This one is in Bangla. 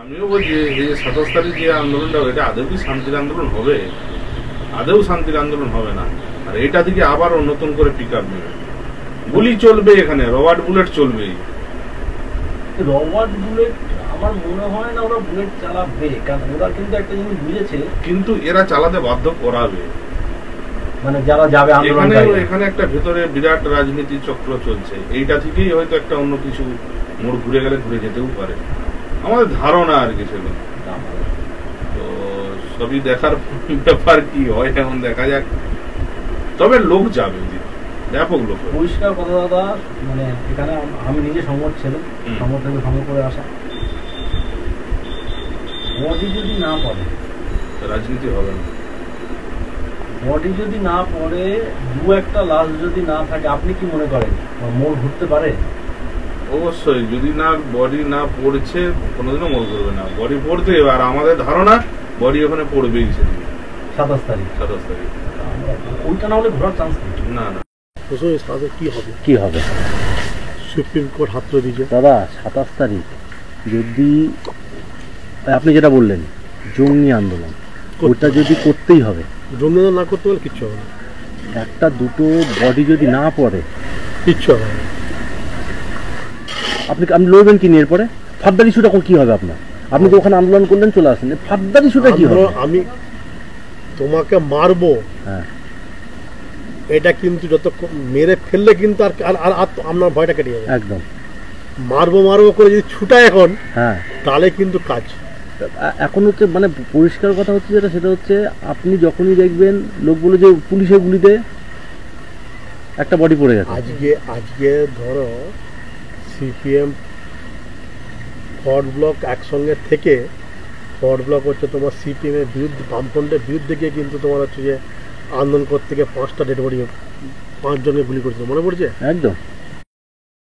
আমিও বলছি এই যে 27 তারিখ যে আন্দোলনটা এটা আদৌ কি শান্তির আন্দোলন হবে? আদৌ শান্তির আন্দোলন হবে না। আর এটা থেকে আবারও নতুন করে পিক আপ নেবে, গুলি চলবে, এখানে রবার্ট বুলেট চলবে। রবার্ট বুলেট আমার মনে হয় না ওরা বুলেট চালাবে, কারণ ওরা কিন্তু একটা জিনিস বুঝেছে, কিন্তু এরা চালাতে বাধ্য করাবে, মানে যারা যাবে এখানে একটা ভেতরে বিরাট রাজনীতি চক্র চলছে। এইটা থেকেই হয়তো একটা অন্য কিছু মোড় ঘুরে গেলে ঘুরে যেতেও পারে, আমাদের ধারণা আর কি সেগুলো। তো সবই দেখার ব্যাপার, কি হয় এখন দেখা যাক। তবে লোক যাবে, ব্যাপক লোক। পরিষ্কার কথা দাদা, মানে এখানে আমি নিজে সংগঠন ছিলাম, সংগঠন থেকে সংগ্রহ করে আসা, বডি যদি না পড়ে রাজনীতি হবে না। বডি যদি না পড়ে, দু একটা লাশ যদি না থাকে, আপনি কি মনে করেন মোড় ঘুরতে পারে? অবশ্যই, যদি না বডি না পড়ছে কোনোদিনও মোড় ঘুরবে না, বডি পড়তে। আর আমাদের ধারণা বডি ওখানে পড়বেই সেদিন 27 তারিখ। ওইটা না হলে ঘোরার চান্স নেই। না না, কি হবে সুপ্রিম কোর্ট হাত দিয়েছে দাদা 27 তারিখ। যদি আপনি যেটা বললেন জঙ্গি আন্দোলন, ওটা যদি করতেই হবে, জঙ্গি আন্দোলন না করতে পারলে কিচ্ছু হবে না। একটা দুটো বডি যদি না পড়ে কিচ্ছু হবে না। আপনি লড়বেন কি নিয়ে? এরপরে ফার্দার ইস্যুটা কি হবে আপনার? আপনি তো ওখানে আন্দোলন করলেন, চলে আসেন, ফার্দার ইস্যুটা কি হবে? আমি তোমাকে মারবো, হ্যাঁ, এটা কিন্তু যত মেরে ফেললে কিন্তু আর আপনার ভয়টা কেটে যাবে। একদম মারবো মারবো করে যদি ছুটায় এখন, হ্যাঁ, তাহলে কিন্তু কাজ। এখন হচ্ছে মানে পরিষ্কার কথা হচ্ছে যেটা, সেটা হচ্ছে আপনি যখনই দেখবেন লোকগুলো যে পুলিশের গুলিতে একটা বডি পড়ে গেছে। আজকে ধরো সিপিএম ফরওয়ার্ড ব্লক একসঙ্গে থেকে, ফরওয়ার্ড ব্লক হচ্ছে তোমার সিপিএম এর বিরুদ্ধে, বামফ্রন্টের বিরুদ্ধে গিয়ে কিন্তু তোমার হচ্ছে যে আন্দোলন করতে গিয়ে 5টা ডেড বডি, 5 জনকে গুলি করেছিল, মনে পড়ছে? একদম।